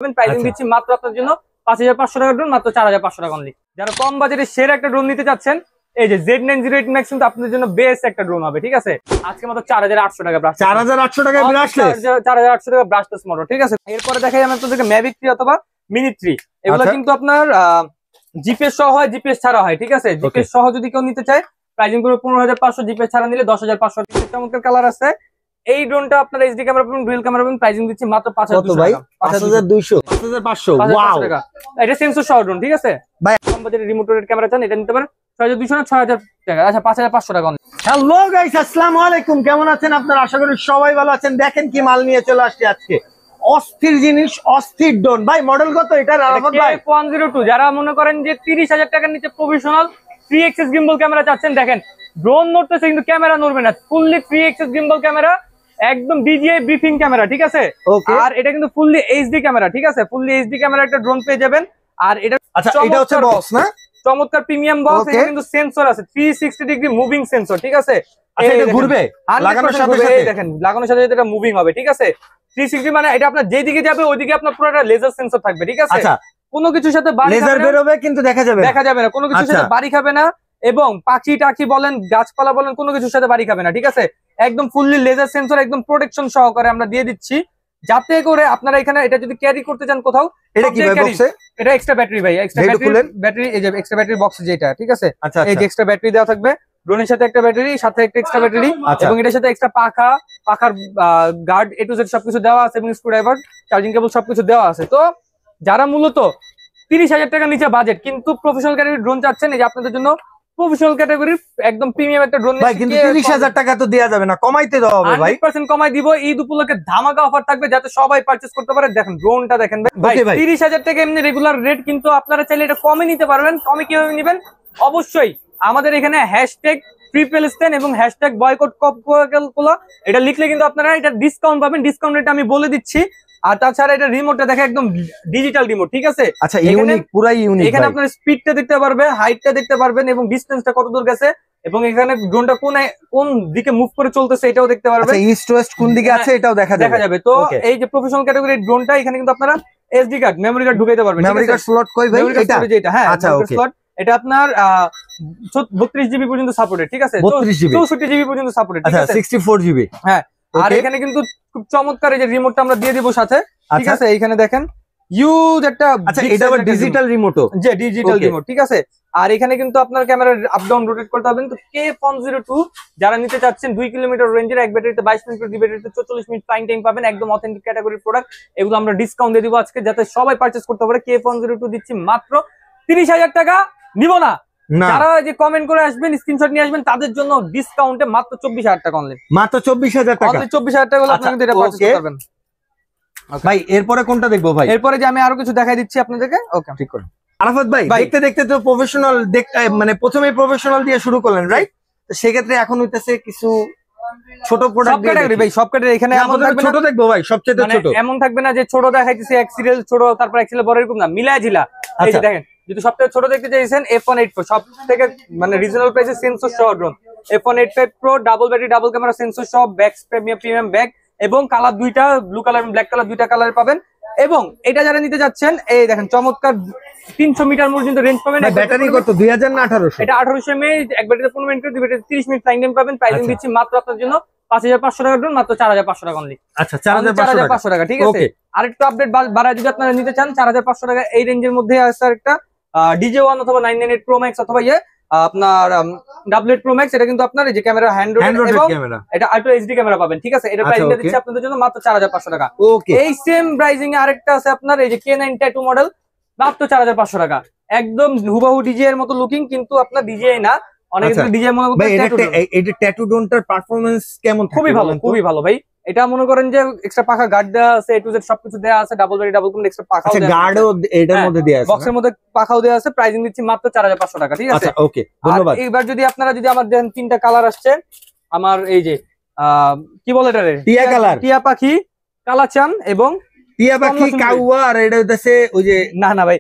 Pricing দিচ্ছি মাত্র আপনার জন্য 5500 টাকা ড্রোন, মাত্র 4500 টাকা অনলি। যারা কম বাজেটে সেরা একটা ড্রোন নিতে চাচ্ছেন, এই যে Z908 Max কিন্তু আপনাদের জন্য বেস্ট একটা ড্রোন হবে, ঠিক আছে। আজকে মাত্র 4800 টাকা ব্রাশ, 4800 টাকা ব্রাশলেস, 4800 টাকা ব্রাশলেস মডেল, ঠিক আছে। এরপরে দেখাই আমি আপনাদেরকে Mavic 3 অথবা Mini 3। এগুলো কিন্তু আপনার জিপিএস সহ হয়, জিপিএস ছাড়া হয়, ঠিক আছে। জিপিএস সহ যদি কেউ নিতে চায় প্রাইসিং করবে 15500, জিপিএস ছাড়া নিলে 10500। চমৎকার কালার আছে। এই ড্রোনটা আপনার এইচডি ক্যামেরা পাবেন, ডুয়াল ক্যামেরা পাবেন, প্রাইসিং দিচ্ছি মাত্র 5200 টাকা। এটা সেন্সর সহ ড্রোন, ঠিক আছে ভাই। কম বাজেটে রিমোট রোটেট ক্যামেরা চান, এটা নিতে পারেন 6200 না 6000 টাকা। আচ্ছা 5500 টাকা। হ্যালো গাইস, আসসালামু আলাইকুম। কেমন আছেন আপনারা? আশা করি সবাই ভালো আছেন। দেখেন কি মাল নিয়ে চলে আসছি আজকে। অস্থির জিনিস, অস্থির ড্রোন। ভাই মডেল কত এটা? আরাফাত ভাই K102। যারা মনে করেন যে 30000 টাকার নিচে প্রফেশনাল 3 এক্সিস গিম্বল ক্যামেরা চাচ্ছেন, দেখেন ড্রোন নড়তেছে কিন্তু ক্যামেরা নড়বে না। ফুললি 3 এক্সিস গিম্বল ক্যামেরা, একদম DJI ব্রিফিং ক্যামেরা, ঠিক আছে। আর এটা কিন্তু ফুললি এইচডি ক্যামেরা, ঠিক আছে। ফুললি এইচডি ক্যামেরা একটা ড্রোন পেয়ে যাবেন। আর এটা আচ্ছা, এটা হচ্ছে বক্স না? চমৎকার প্রিমিয়াম বক্স। এটা কিন্তু সেন্সর আছে, 360 ডিগ্রি মুভিং সেন্সর, ঠিক আছে। আচ্ছা, এটা ঘুরবে লাগানোর সাথে সাথে? দেখেন লাগানোর সাথে সাথে এটা মুভিং হবে, ঠিক আছে। 360 মানে এটা আপনার যেদিকে যাবে ওইদিকে আপনার পুরোটা লেজার সেন্সর থাকবে, ঠিক আছে। আচ্ছা, কোনো কিছুর সাথে লেজার বের হবে কিন্তু দেখা যাবে না, কোনো কিছুর সাথে বাড়ি খাবে না। এবং পাখি টাখি বলেন, গাছপালা বলেন, কোনো কিছুর সাথে বাড়ি খাবে না, ঠিক আছে। একদম ফুললি লেজার সেন্সর, একদম প্রোটেকশন সহকারে আমরা দিয়ে দিচ্ছি, যাতে করে আপনারা এখানে এটা যদি ক্যারি করতে চান কোথাও। এটা কি বক্সে? এটা এক্সট্রা ব্যাটারি ভাই, এক্সট্রা ব্যাটারি, এই যে এক্সট্রা ব্যাটারি বক্স যেটা, ঠিক আছে। এই যে এক্সট্রা ব্যাটারি দেওয়া থাকবে ড্রোনের সাথে, একটা ব্যাটারি সাথে একটা এক্সট্রা ব্যাটারি, এবং এটার সাথে এক্সট্রা পাখার গার্ড A to Z সবকিছু দেওয়া আছে, এবং স্ক্রুড্রাইভার, চার্জিং কেবল সবকিছু দেওয়া আছে। তো যারা মূলত 30000 টাকার নিচে বাজেট কিন্তু প্রফেশনাল ক্যাটাগরির ড্রোন চাচ্ছেন, এই যে আপনাদের জন্য প্রফেশনাল ক্যাটাগরির একদম প্রিমিয়াম একটা ড্রোন। ভাই কিন্তু 30000 টাকা তো দেয়া যাবে না, কমাইতে দেওয়া হবে ভাই। 100% কমাই দিব। ঈদ উপলক্ষে ধামাকা অফার থাকবে, যাতে সবাই পারচেজ করতে পারে। দেখেন ড্রোনটা দেখেন ভাই, 30000 টাকা এমনি রেগুলার রেট, কিন্তু আপনারা চাইলে এটা কমে নিতে পারবেন। কমে কিভাবে নেবেন? অবশ্যই আমাদের এখানে #TripleStan এবং #boycott এটা লিখলে কিন্তু আপনারা এটা ডিসকাউন্ট পাবেন। ডিসকাউন্ট রেট আমি বলে দিচ্ছি। আর তাছাড়া এটা রিমোটটা দেখে একদম ডিজিটাল রিমোট, ঠিক আছে। আচ্ছা, ইউনিক, পুরাই ইউনিক। এখানে আপনার স্পিডটা দেখতে পারবেন, হাইটটা দেখতে পারবেন, এবং ডিসটেন্সটা কত দূর গেছে, এবং এখানে ড্রোনটা কোন দিকে মুভ করে চলতেছে এটাও দেখতে পারবেন। আচ্ছা, ইস্ট ওয়েস্ট কোন দিকে আছে এটাও দেখা যাবে। তো এই যে প্রফেশনাল ক্যাটাগরির ড্রোনটা, এখানে কিন্তু আপনারা এসডি কার্ড, মেমরি কার্ড ঢুকাইতে পারবেন। মেমরি কার্ড স্লট কই ভাই? এটা হ্যাঁ, আচ্ছা ওকে। এটা আপনার 32 জিবি পর্যন্ত সাপোর্টেড, ঠিক আছে। 64 জিবি পর্যন্ত সাপোর্টেড, ঠিক আছে। 64 জিবি, হ্যাঁ। আর এখানে কিন্তু খুব চমৎকার এই যে রিমোটটা আমরা দিয়ে দিব সাথে, ঠিক আছে। এইখানে দেখেন ইউজ একটা, আচ্ছা এটা আবার ডিজিটাল রিমোটও, যে ডিজিটাল রিমোট, ঠিক আছে। আর এখানে কিন্তু আপনার ক্যামেরা আপ ডাউন রোটেট করতে পারবেন। তো K102 যারা নিতে চাচ্ছেন 2 কিলোমিটার রেঞ্জের, এক ব্যাটারিতে 22 মিনিট, দুই ব্যাটারিতে 44 মিনিট ফ্লাইং টাইম পাবেন, একদম অথেন্টিক ক্যাটাগরির প্রোডাক্ট। এগুলো আমরা ডিসকাউন্ট দিয়ে দিব আজকে, যাতে সবাই পারচেজ করতে পারে। K102 দিচ্ছি মাত্র 30000 টাকা, নিব না। যারা যে কমেন্ট করে আসবেন, স্ক্রিনশট নিয়ে আসবেন, তাদের জন্য ডিসকাউন্টে মাত্র 24000 টাকা অনলি, মাত্র 24000 টাকা। অনলি 24000 টাকা হলে আপনি কিন্তু এটা পারচেজ করতে পারবেন। ভাই এরপরে কোনটা দেখবো ভাই? এরপরে যে আমি আরো কিছু দেখাই দিচ্ছি আপনাদেরকে। ওকে, ঠিক করে। আরাফাত ভাই দেখতে দেখতে তো প্রফেশনাল, মানে প্রথমে প্রফেশনাল দিয়ে শুরু করলেন, রাইট? তো সেক্ষেত্রে এখন হইতেছে কিছু ছোট প্রোডাক্ট ভাই, সব ক্যাটাগরি এখানে এমন থাকবে না। ছোট দেখবো ভাই, সবচেয়ে ছোট এমন থাকবে না যে ছোট দেখাইতেছি এক সিরিয়াল ছোট তারপর এক সিরিয়াল বড়, এরকম না, মিলায় ঝিলা। এই যে দেখেন, যদি সবথেকে ছোট দেখতে চাইছেন F1.8 Pro, সব থেকে মানে রিজনেবল প্রাইসে সেন্সর সহ drone F1.85 Pro, double battery, double camera, sensor সহ, ব্যাক প্রিমিয়াম ব্যাগ, এবং কালার দুইটা, ব্লু কালার এবং ব্ল্যাক কালার, দুইটা কালার পাবেন। এবং এটা যারা নিতে যাচ্ছেন, এই দেখেন চমৎকার 300 মিটার পর্যন্ত রেঞ্জ পাবেন। ব্যাটারি কত? 2000 না 1800? এটা 1800 mAh, এক ব্যাটারিতে 15 মিনিট, দুই ব্যাটারিতে 30 মিনিট ফ্লাইং টাইম পাবেন। প্রাইসিং দিচ্ছি মাত্র আপনার জন্য 5500 টাকা ড্রোন, মাত্র 4500 টাকা অনলি। আচ্ছা, 4500 টাকা, ঠিক আছে। আরেকটু আপডেট বাড়ায় যদি আপনারা নিতে চান, 4500 টাকা এই রেঞ্জের মধ্যে আছে একটা DJ1 অথবা 998 Pro Max অথবা আপনার W8 Pro Max। এটা কিন্তু আপনার এই যে ক্যামেরা হ্যান্ড রোটেট ক্যামেরা, এটা আল্ট্রা এইচডি ক্যামেরা পাবেন, ঠিক আছে। এটা প্রাইসিং দিচ্ছি আপনাদের জন্য মাত্র 4500 টাকা। এই সেম প্রাইসিং এ আরেকটা আছে আপনার এই যে K9 ট্যাটু মডেল, মাত্র 4500 টাকা। একদম হুবাহু ডিজিআই এর মতো লুকিং, কিন্তু আপনার ডিজিআই না, অনেক ডিজিআই মনে করতে। এটা ট্যাটু ড্রোনটার পারফরম্যান্স কেমন? খুবই ভালো, খুবই ভালো ভাই। এটা মনে করেন যে এক্সট্রা পাখা গার্ড দেওয়া আছে, A to Z সবকিছু দেওয়া আছে, ডাবল ব্যাটারি, ডাবল এক্সট্রা পাখাও দেওয়া আছে। গার্ডও এটার মধ্যে দেওয়া আছে, বক্সের মধ্যে পাখাও দেওয়া আছে। প্রাইসিং দিচ্ছি মাত্র 4500 টাকা, ঠিক আছে। আচ্ছা ওকে, ধন্যবাদ। এইবার যদি আপনারা যদি আমার দেখেন, তিনটা কালার আসছে আমার, এই যে কি বলে এটারে, টিয়া কালার, টিয়া পাখি, কালাচান এবং টিয়া পাখি কাউয়া। আর এটা হইতাছে ওই যে, না ভাই,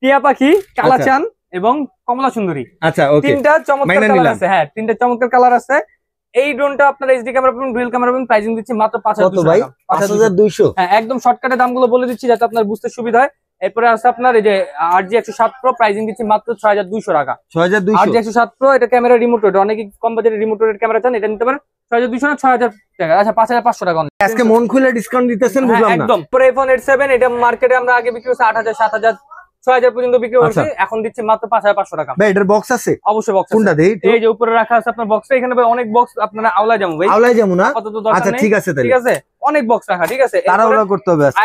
টিয়া পাখি, কালাচান এবং কমলা সুন্দরী। আচ্ছা ওকে, তিনটা চমৎকার কালার আছে। হ্যাঁ, তিনটা চমৎকার কালার আছে। এই ড্রোনটা আপনার এইচডি ক্যামেরা পাবেন, ডুয়াল ক্যামেরা পাবেন, প্রাইসিং দিচ্ছি মাত্র 5200 ভাই? টাকা। 5200। হ্যাঁ, একদম শর্টকাটে দামগুলো বলে দিচ্ছি যাতে আপনার বুঝতে সুবিধা হয়। এরপরে আছে আপনার এই যে RG 107 Pro, প্রাইসিং দিচ্ছি মাত্র 6200 টাকা। 6200 RG 107 Pro, এটা ক্যামেরা রিমোট রোড, অনেকে কম বাজেটের রিমোট রোডের ক্যামেরা চান, এটা নিতে পারেন 6200 না 6000 টাকা। আচ্ছা 5500 টাকা only। আজকে মন খুলে ডিসকাউন্ট দিতেছেন, বুঝলাম না। একদম। পরে iPhone 8 7, এটা মার্কেটে আমরা আগে বিক্রি করছি 8000 7000 6000 পর্যন্ত বিক্রি করছি, এখন দিচ্ছি মাত্র 5500 টাকা। ভাই এটার বক্স আছে? অবশ্যই বক্স কোনটা দেই? এই যে উপরে রাখা আছে আপনার বক্সটা, এখানে ভাই অনেক বক্স, আপনারা আওলা যাবো ভাই, আওলাই যাবো না? কত তো দরকার আচ্ছা নেই। ঠিক আছে তাহলে, ঠিক আছে, অনেক বক্স রাখা, ঠিক আছে। তাড়াহুড়া করতে হবে আজকে।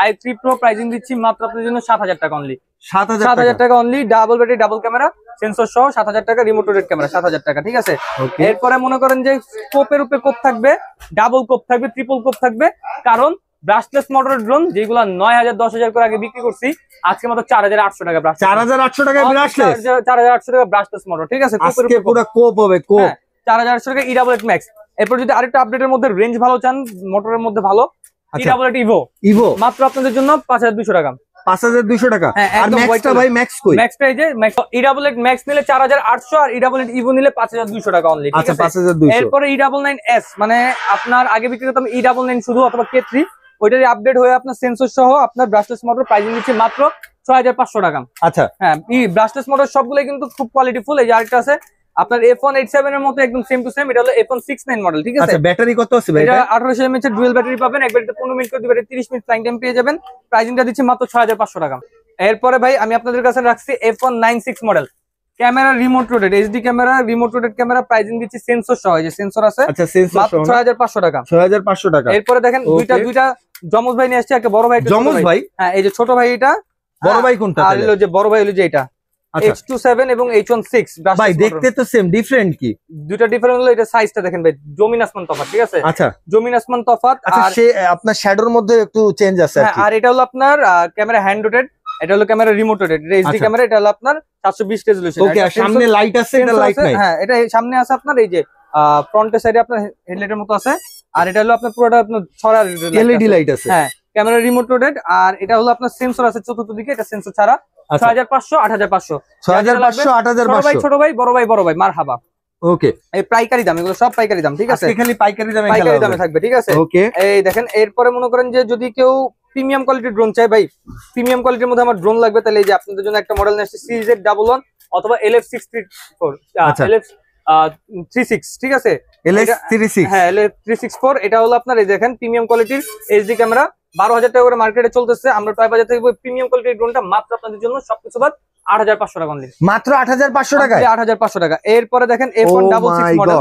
i3 Pro প্রাইসিং দিচ্ছি মাত্র আপনাদের জন্য 7000 টাকা অনলি। 7000 টাকা only, double battery, double camera, sensor সহ 7000 টাকা, রিমোট রোটেট ক্যামেরা 7000 টাকা, ঠিক আছে। Okay. এরপরে মনে করেন যে কোপের উপরে কোপ থাকবে, ডাবল কোপ থাকবে, ট্রিপল কোপ থাকবে, কারণ ব্রাশলেস মোটরের ড্রোন যেগুলো 9000 10000 করে আগে বিক্রি করছি, আজকে মাত্র 4800 টাকা। 4800 টাকা ব্রাশলেস? 4800 টাকা ব্রাশলেস মোটর, ঠিক আছে। আজকে পুরো কোপ হবে, কোপ। 4800 টাকা E88 ম্যাক্স। এরপর যদি আরেকটা আপডেটের মধ্যে রেঞ্জ ভালো চান, মোটরের মধ্যে ভালো, E88 ইভো ইভো মাত্র আপনাদের জন্য 5200 টাকা। 5200 টাকা। হ্যাঁ, আর একদম ম্যাক্সটা white ভাই, ম্যাক্স কই? ম্যাক্সটা এই যে E88 ম্যাক্স নিলে 4800, আর E88 ইভো নিলে 5200 টাকা অনলি, ঠিক আচ্ছা আছে। 5200। এরপরে E99S, মানে আপনার আগে বিক্রি করতাম E99 শুধু অথবা K3, ওইটারই আপডেট হয়ে আপনার সেন্সর সহ আপনার ব্রাশলেস মোটর, প্রাইসিং দিচ্ছে মাত্র 6500 টাকা। আচ্ছা হ্যাঁ, ব্রাশলেস মোটর সবগুলোই কিন্তু খুব কোয়ালিটিফুল। এই যে আরেকটা আছে আপনার iPhone 8 7 এর মতো একদম সেম টু সেম, এটা হলো iPhone 6 9 মডেল, ঠিক আছে। আচ্ছা ব্যাটারি কত আছে ভাই? এটা 1800 mAh এর ডুয়াল ব্যাটারি পাবেন, এক ব্যাটারিতে 15 মিনিট করে, দুই ব্যাটারি 30 মিনিট ফ্লাইং টাইম পেয়ে যাবেন। প্রাইসিংটা দিচ্ছি মাত্র 6500 টাকা। এরপরে ভাই আমি আপনাদের কাছে রাখছি iPhone 9 6 model, camera remote রোটেড, HD camera, remote রোটেড camera, pricing দিচ্ছি সেন্সর সহ, এই যে সেন্সর আছে, আচ্ছা সেন্সর মাত্র সহ 6500 টাকা। 6500 টাকা। এরপরে দেখেন দুইটা জমজ ভাই নিয়ে আসছে, একটা বড় ভাই, একটা ছোট জমজ ভাই। ভাই? হ্যাঁ, এই যে ছোট ভাই এটা, বড় ভাই কোনটা? আর হলো যে বড় ভাই হলো যে এটা আচ্ছা H27 এবং H16। ভাই দেখতে তো সেম, ডিফারেন্ট কি? দুইটা ডিফারেন্ট হলো, এটা সাইজটা দেখেন ভাই, জমিন আসমান তফাৎ, ঠিক আছে। আচ্ছা জমিন আসমান তফাৎ। আচ্ছা, আর সে আপনার শ্যাডোর মধ্যে একটু চেঞ্জ আছে আর হ্যাঁ, কি। আর এটা হলো আপনার ক্যামেরা হ্যান্ড রোটেড, এটা হলো ক্যামেরা রিমোট রোটেড, এটা এইচডি আচ্ছা। ক্যামেরা, এটা হলো আপনার 720 রেজোলিউশন। ওকে, আর সামনে লাইট আছে, এটা লাইট নাই? হ্যাঁ, এটা সামনে আছে আপনার এই যে ফ্রন্টের সাইডে আপনার হেডলাইটের মতো আছে, আর এটা হলো আপনার পুরোটা আপনার ছড়া এলইডি লাইট আছে। হ্যাঁ, ক্যামেরা রিমোট রোটেড, আর এটা হলো আপনার সেন্সর আছে চতুর্থ দিকে, এটা সেন্সর ছাড়া। 6500 8500 6500 8500। ছোট ভাই বড় ভাই মারহাবা। ওকে, এই পাইকারি দাম, এগুলো সব পাইকারি দাম, ঠিক আছে। আজকে খালি পাইকারি দামে পাইকারি দামে থাকবে, ঠিক আছে। ওকে, এই দেখেন, এরপরে মনে করেন যে যদি কেউ প্রিমিয়াম কোয়ালিটির ড্রোন চাই, ভাই প্রিমিয়াম কোয়ালিটির মধ্যে আমার ড্রোন লাগবে, তাহলে এই যে আপনাদের জন্য একটা মডেল নিয়ে আসছে CZ11 অথবা LF634, আচ্ছা। LF36, ঠিক আছে। LS36। হ্যাঁ, LF364, এটা হলো আপনার এই দেখেন প্রিমিয়াম কোয়ালিটির এইচডি ক্যামেরা, 12000 টাকা করে মার্কেটে চলতেছে। আমরা টয় বাজার থেকে প্রিমিয়াম কোয়ালিটির ড্রোনটা মাত্র আপনাদের জন্য সবকিছু বাদ 8500 টাকা অনলি। মাত্র 8500 টাকায়? 8500 টাকা। এরপরে দেখেন iPhone 66 মডেল,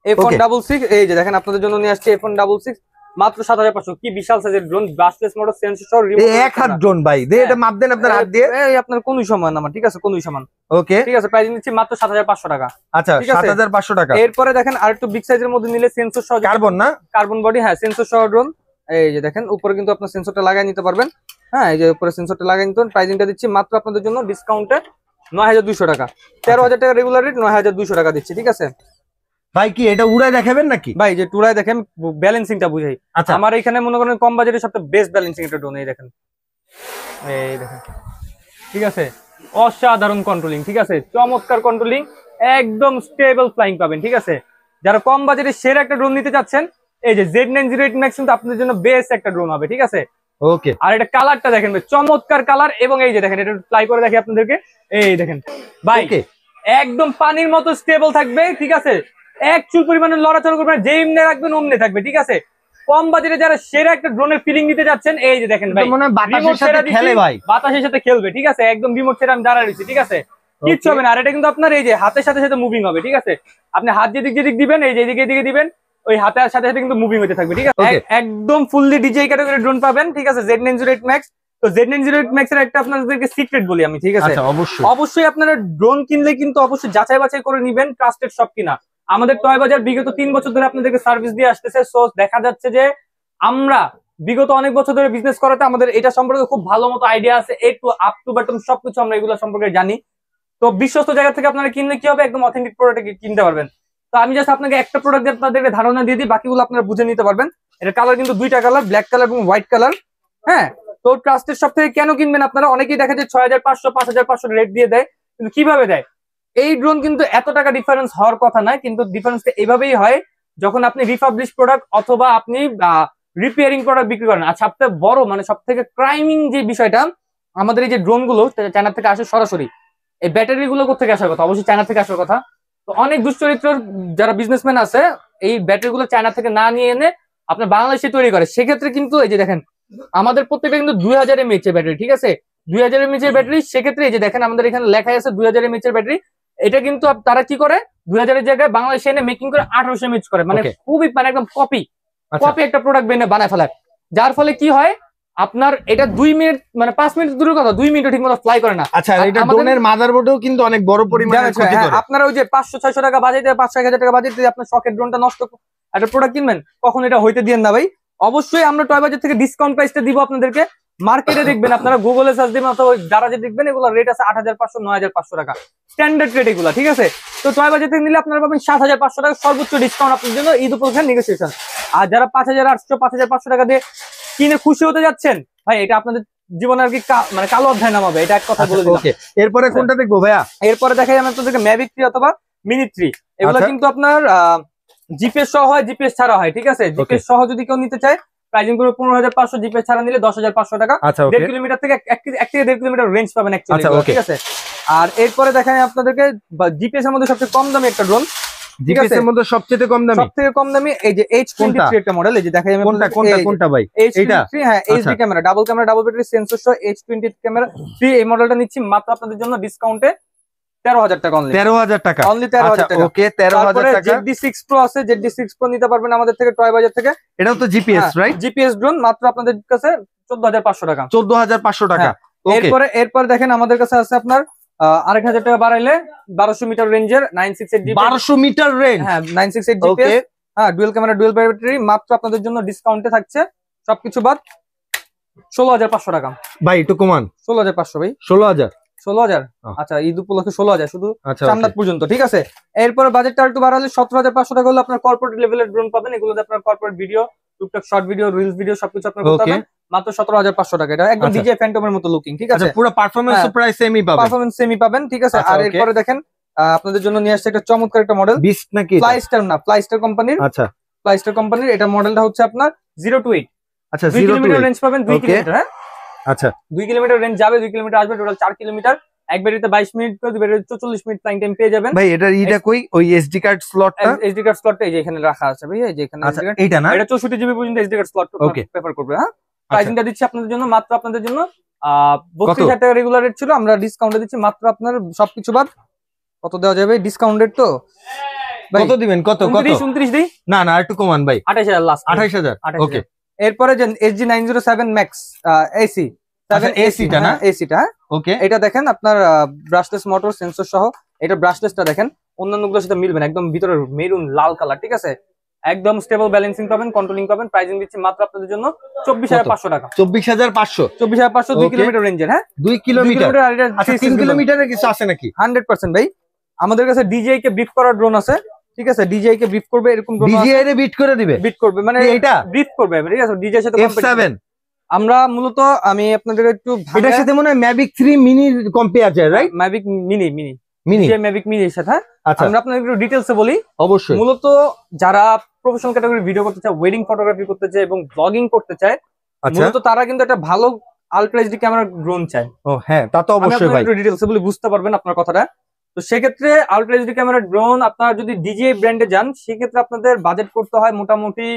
iPhone 66, এই যে দেখেন আপনাদের জন্য নিয়ে আসছে iPhone 66 মাত্র 7500। কি বিশাল সাইজের ড্রোন, ব্রাশলেস মোটর, সেন্সর সহ, রিমোট। এক হাত ড্রোন ভাই, দে এটা মাপ দেন আপনার হাত দিয়ে। এই আপনার কোনই সমান আমার, ঠিক আছে, কোনই সমান। ওকে ঠিক আছে, প্রাইস নিচ্ছি মাত্র 7500 টাকা। আচ্ছা, ঠিক আছে? 7500 টাকা। এরপরে দেখেন আরেকটু বিগ সাইজের মধ্যে নিলে সেন্সর সহ, কার্বন না? কার্বন বডি, হ্যাঁ, সেন্সর সহ ড্রোন। এই যে দেখেন উপরে কিন্তু আপনার সেন্সরটা লাগাই নিতে পারবেন। হ্যাঁ, এই যে উপরে সেন্সরটা লাগাই নিতে পারবেন। প্রাইসিংটা দিচ্ছি মাত্র আপনাদের জন্য ডিসকাউন্টে 9200 টাকা। 13000 টাকা রেগুলার রেট, 9200 টাকা দিচ্ছি, ঠিক আছে। ভাই কি এটা উড়ায় দেখাবেন নাকি? ভাই যে টুরাই দেখেন, ব্যালেন্সিংটা বুঝাই। আচ্ছা, আমার এখানে মনে করেন কম বাজেটে সবচেয়ে বেস্ট ব্যালেন্সিং একটা ড্রোন, এই দেখেন, এই দেখেন, ঠিক আছে। অসাধারণ কন্ট্রোলিং, ঠিক আছে, চমৎকার কন্ট্রোলিং, একদম স্টেবল ফ্লাইং পাবেন, ঠিক আছে। যারা কম বাজেটে সেরা একটা ড্রোন নিতে চাচ্ছেন, এই যে Z908 Max কিন্তু আপনাদের জন্য বেস্ট একটা ড্রোন হবে, ঠিক আছে। ওকে, আর এটা কালারটা দেখেন ভাই, চমৎকার কালার, এবং এই যে দেখেন, এটা ফ্লাই করে দেখি আপনাদেরকে, এই দেখেন ভাই, একদম পানির মতো স্টেবল থাকবে, ঠিক আছে। এক চুল পরিমাণে লড়াচড়া করবেন, যে এমনি রাখবেন অমনি থাকবে, ঠিক আছে। কম বাজেটে যারা সেরা একটা ড্রোনের ফিলিং নিতে যাচ্ছেন, এই যে দেখেন ভাই, মনে হয় বাতাসের সাথে খেলে ভাই, বাতাসের সাথে খেলবে, ঠিক আছে। একদম রিমোট ছেড়ে আমি দাঁড়ায় রয়েছি, ঠিক আছে, কিচ্ছু হবে না। আর এটা কিন্তু আপনার এই যে হাতের সাথে সাথে মুভিং হবে, ঠিক আছে। আপনি হাত যেদিক যেদিক দিবেন, এই যে এদিকে এদিকে দিবেন, ওই হাতের সাথে সাথে কিন্তু মুভিং হতে থাকবে, ঠিক আছে। একদম ফুললি ডিজে ক্যাটাগরি ড্রোন পাবেন, ঠিক আছে, Z908 Max। তো Z908 Max এর একটা আপনাদেরকে সিক্রেট বলি আমি, ঠিক আছে। অবশ্যই আপনারা ড্রোন কিনলে কিন্তু অবশ্যই যাচাই বাছাই করে নিবেন, ট্রাস্টেড সব কিনা। আমাদের টয় বাজার বিগত 3 বছর ধরে আপনাদেরকে সার্ভিস দিয়ে আসতেছে। সো দেখা যাচ্ছে যে আমরা বিগত অনেক বছর ধরে বিজনেস করাতে আমাদের এটা সম্পর্কে খুব ভালো মতো আইডিয়া আছে, এ টু আপ টু বটম সবকিছু আমরা এগুলো সম্পর্কে জানি। তো বিশ্বস্ত জায়গা থেকে আপনারা কিনলে কি হবে, একদম অথেন্টিক প্রোডাক্ট কিনতে পারবেন। তো আমি জাস্ট আপনাকে একটা প্রোডাক্ট দিয়ে আপনাদেরকে ধারণা দিয়ে দিই, বাকিগুলো আপনারা বুঝে নিতে পারবেন। এটা কালার কিন্তু দুইটা কালার, ব্ল্যাক কালার এবং হোয়াইট কালার। হ্যাঁ, তো ট্রাস্টেড সব থেকে কেন কিনবেন আপনারা? অনেকেই দেখা যায় 6500 5500 রেট দিয়ে দেয়, কিন্তু কিভাবে দেয়? এই ড্রোন কিন্তু এত টাকা ডিফারেন্স হওয়ার কথা নয়, কিন্তু ডিফারেন্সটা এইভাবেই হয় যখন আপনি রিপাবলিশ প্রোডাক্ট অথবা আপনি রিপেয়ারিং প্রোডাক্ট বিক্রি করেন। আর সবথেকে বড় মানে সব থেকে ক্রাইমিং যে বিষয়টা, আমাদের এই যে ড্রোন গুলো চায়না থেকে আসে সরাসরি, এই ব্যাটারি গুলো কোথেকে আসার কথা? অবশ্যই চায়না থেকে আসার কথা। তো অনেক দুশ্চরিত্র যারা বিজনেসম্যান আছে এই ব্যাটারি গুলো চায়না থেকে না নিয়ে এনে আপনার বাংলাদেশে তৈরি করে। সেক্ষেত্রে কিন্তু এই যে দেখেন আমাদের প্রত্যেকটা কিন্তু 2000 mAh এর ব্যাটারি, ঠিক আছে, 2000 mAh এর ব্যাটারি। সেক্ষেত্রে এই যে দেখেন আমাদের এখানে লেখা আছে 2000 mAh এর ব্যাটারি। এটা কিন্তু তারা কি করে 2000 এর জায়গায় বাংলাদেশে এনে মেকিং করে 1800 mAh করে, মানে খুবই মানে একদম কপি একটা প্রোডাক্ট বানায় ফেলায়। যার ফলে কি হয় আপনার এটা 2 মিনিট মানে 5 মিনিট দূরের কথা 2 মিনিট ঠিক মতো ফ্লাই করে না। আচ্ছা, এটা ড্রোনের মাদারবোর্ডেও কিন্তু অনেক বড় পরিমাণে ক্ষতি করে। আপনারা ওই যে 500-600 টাকা বাজেটে 5-1000 টাকা বাজেটে আপনার শখের ড্রোনটা নষ্ট একটা প্রোডাক্ট কিনবেন, কখন এটা হইতে দিয়েন না ভাই। অবশ্যই আমরা টয় বাজার থেকে ডিসকাউন্ট প্রাইসটা দিব আপনাদেরকে। মার্কেটে দেখবেন আপনারা গুগলে সার্চ দিবেন অথবা যারা যে দেখবেন এগুলো রেট আছে 8500-9500 টাকা স্ট্যান্ডার্ড রেট এগুলো, ঠিক আছে। তো টয় বাজার থেকে নিলে আপনারা পাবেন 7500 টাকা সর্বোচ্চ ডিসকাউন্ট আপনাদের জন্য ঈদ উপলক্ষে নেগোসিয়েশন। আর যারা 5800-5500 টাকা দিয়ে কিনে খুশি হতে যাচ্ছেন ভাই, এটা আপনাদের জীবনে আর কি মানে কালো অধ্যায় নামাবে, এটা এক কথা বলে দিলাম। এরপরে কোনটা দেখবো ভাইয়া? এরপরে দেখাই আমি আপনাদেরকে ম্যাভিক 3 অথবা মিনি 3। এগুলো কিন্তু আপনার জিপিএস সহ হয়, জিপিএস ছাড়া হয়, ঠিক আছে। জিপিএস সহ যদি কেউ নিতে চায় প্রাইসিং করে 15500, জিপিএস ছাড়া নিলে 10500 টাকা। 1.5 কিলোমিটার থেকে 1.5 কিলোমিটার রেঞ্জ পাবেন অ্যাকচুয়ালি, ঠিক আছে। আর এরপরে দেখাই আপনাদেরকে জিপিএস এর মধ্যে সবচেয়ে কম দামি একটা ড্রোন, জিপিএস এর মধ্যে সবচেয়ে কম দামি, সবথেকে কম দামি এই যে H23 একটা মডেল। এই যে দেখাই আমি কোনটা ভাই? এইটা হ্যাঁ, HD camera, double camera, double battery sensor সহ H23 ক্যামেরা 3। এই মডেলটা নিচ্ছি মাত্র আপনাদের জন্য ডিসকাউন্টে 13000 টাকা অনলি। 13000 টাকা অনলি 13000 টাকা। ওকে, 13000 টাকা। ZD6 Pro আছে, ZD6 Pro নিতে পারবেন আমাদের থেকে টয় বাজার থেকে। এটাও তো জিপিএস, রাইট? জিপিএস ড্রোন মাত্র আপনাদের কাছে 14500 টাকা। 14500 টাকা। এরপর দেখেন আমাদের কাছে আছে আপনার 8000 টাকা বাড়াইলে 1200 মিটার রেঞ্জের 968 জিপি। 1200 মিটার রেঞ্জ, হ্যাঁ 968 জিপিএস, হ্যাঁ ডুয়াল ক্যামেরা ডুয়াল ব্যাটারি, মাত্র আপনাদের জন্য ডিসকাউন্টে থাকছে সবকিছু বাদ 16500 টাকা। ভাই একটু কমান। 16500 ভাই। 16000। আচ্ছা, ঈদ উপলক্ষে 16000 শুধু চামড়া পর্যন্ত, ঠিক আছে। এরপরে বাজেটটা একটু বাড়ালে 17500 টাকা হলে আপনার কর্পোরেট লেভেলের ড্রোন পাবেন। এগুলোতে আপনার কর্পোরেট ভিডিও, টুকটাক শর্ট ভিডিও, রিলস ভিডিও সবকিছু আপনার করতে পারবেন মাত্র 17500 টাকা। এটা একদম ডিজে ফ্যান্টমের মতো লুকিং, ঠিক আছে। পুরো পারফরম্যান্স প্রাইস সেমই পাবেন, পারফরম্যান্স সেমই পাবেন, ঠিক আছে। আর এরপরে দেখেন আপনাদের জন্য নিয়ে আসছে একটা চমৎকার একটা মডেল, বিস্ট নাকি? ফ্লাইস্টার না, ফ্লাইস্টার কোম্পানির। আচ্ছা, ফ্লাইস্টার কোম্পানির এটা মডেলটা হচ্ছে আপনার 0 to 8। আচ্ছা, 2 কিলোমিটার রেঞ্জ পাবেন, 2 কিলোমিটার, হ্যাঁ আচ্ছা 2 কিলোমিটার রেঞ্জ যাবে, 2 কিলোমিটার আসবে, টোটাল 4 কিলোমিটার। এক ব্যাটারিতে 22 মিনিট করে, দুই ব্যাটারিতে 44 মিনিট ফ্লাইং টাইম পেয়ে যাবেন। ভাই এটা ইটা কই ওই এসডি কার্ড স্লটটা? এসডি কার্ড স্লটটা এই যে এখানে রাখা আছে ভাই, এই যে এখানে এসডি কার্ড। এটা না, এটা 64 জিবি পর্যন্ত এসডি কার্ড স্লট প্রেফার করবে, হ্যাঁ। প্রাইসিংটা দিচ্ছি আপনাদের জন্য মাত্র আপনাদের জন্য 32000 টাকা রেগুলার রেট ছিল, আমরা ডিসকাউন্টে দিচ্ছি মাত্র আপনার সবকিছু বাদ কত দেওয়া যাবে ডিসকাউন্ট রেট? তো কত দিবেন? কত 29 দিই না, একটু কমান ভাই। 28000 লাস্ট, 28000। ওকে, এরপরে যে SG907 Max AC 7 এসিটা না, এসিটা, ওকে। এটা দেখেন আপনার ব্রাশলেস মোটর সেন্সর সহ, এটা ব্রাশলেসটা দেখেন অন্যান্যগুলোর সাথে মিলবে না, একদম ভিতরে মেরুন লাল কালার, ঠিক আছে। একদম স্টেবল ব্যালেন্সিং পাবেন, কন্ট্রোলিং পাবেন। প্রাইসিং দিচ্ছি মাত্র আপনাদের জন্য 24500 টাকা। 24500, 24500 2 কিলোমিটার রেঞ্জের, হ্যাঁ 2 কিলোমিটার। আর এটা 3 কিলোমিটারের কিছু আছে নাকি? 100% ভাই। আমাদের কাছে ডিজিআই কে ব্রিফ করার ড্রোন আছে, ঠিক আছে। ডিজিআই কে ব্রিফ করবে এরকম ড্রোন আছে। ডিজিআই রে বিট করে দিবে, বিট করবে মানে এটা ব্রিফ করবে, ঠিক আছে। ডিজিআই এর সাথে F7 আমরা মূলত আমি আপনাদের একটু এটার সাথে মনে হয় ম্যাভিক 3 মিনি কম্পেয়ার যায়, রাইট? ম্যাভিক মিনি ম্যাভিক মিনির সাথে আমরা আপনাদের একটু ডিটেইলসে বলি। অবশ্যই, মূলত যারা প্রফেশনাল ক্যাটাগরি ভিডিও করতে চায়, ওয়েডিং ফটোগ্রাফি করতে চায় এবং ব্লগিং করতে চায়, মূলত তারা কিন্তু একটা ভালো আলট্রা এইচডি ক্যামেরা ড্রোন চায়। ও হ্যাঁ, তা তো অবশ্যই ভাই, একটু ডিটেইলসে বলি বুঝতে পারবেন আপনার কথাটা। তো সেক্ষেত্রে আলট্রা এইচডি ক্যামেরা ড্রোন আপনারা যদি ডিজিআই ব্র্যান্ডে যান, সেক্ষেত্রে আপনাদের বাজেট করতে হয় মোটামুটি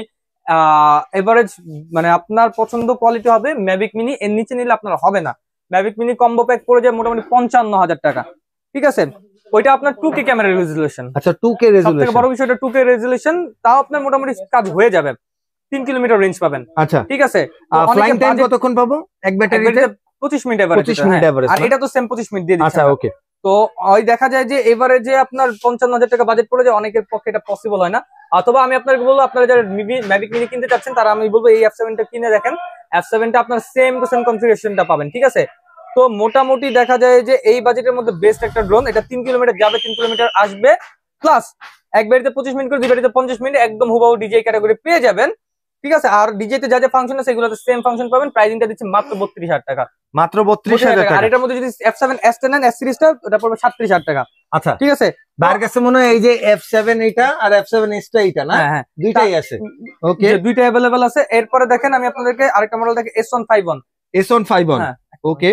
এভারেজ, মানে আপনার পছন্দ কোয়ালিটি হবে ম্যাভিক মিনি, এর নিচে নিলে আপনার হবে না। ম্যাভিক মিনি কম্বো প্যাক পড়ে যায় মোটামুটি 55000 টাকা, ঠিক আছে। ওইটা আপনার 2K ক্যামেরা রেজুলেশন। আচ্ছা, 2K রেজুলেশন, সবথেকে বড় বিষয়টা 2K রেজুলেশন, তাও আপনার মোটামুটি কাজ হয়ে যাবে, 3 কিলোমিটার রেঞ্জ পাবেন। আচ্ছা, ঠিক আছে। ফ্লাইং টাইম কতক্ষণ পাবো এক ব্যাটারিতে? 25 মিনিট এভারেজ, 25 মিনিট এভারেজ। আর এটা তো সেম 25 মিনিট দিয়ে দিচ্ছে। আচ্ছা, ওকে। তো ওই দেখা যায় যে এভারেজে আপনার 55000 টাকা বাজেট পড়ে যায়, অনেকের পক্ষে এটা পসিবল হয় না। অথবা আমি আপনাকে বলবো, আপনারা যারা ম্যাভিক মিনি কিনতে চাচ্ছেন তারা আমি বলবো এই F7 টা কিনে দেখেন। F7 টা আপনার সেম টু সেম কনফিগারেশনটা পাবেন, ঠিক আছে। তো মোটামুটি দেখা যায় যে এই বাজেটের মধ্যে বেস্ট একটা ড্রোন। এটা 3 কিলোমিটার যাবে, 3 কিলোমিটার আসবে, প্লাস এক বাড়িতে 25 মিনিট করে, দুই বাড়িতে 50 মিনিট, একদম হুবাহু ডিজিআই ক্যাটাগরি পেয়ে যাবেন। ঠিক আছে। আর ডিজেতে যা যা ফাংশন আছে সেগুলোতে সেম ফাংশন পাবেন, প্রাইসিংটা দিচ্ছি মাত্র 32,000 টাকা। মাত্র 32,000 টাকা। আর এটার মধ্যে যদি F7S নেন S সিরিজটা, ওটা পড়বে 37,000 টাকা। আচ্ছা ঠিক আছে, ভাইয়ের কাছে মনে হয় এই যে F7 এটা আর F7S টা এটা না, হ্যাঁ দুইটাই আছে। ওকে, দুইটা অ্যাভেলেবেল আছে। এরপরে দেখেন আমি আপনাদেরকে আরেকটা মডেল দেখে S151। S151। হ্যাঁ ওকে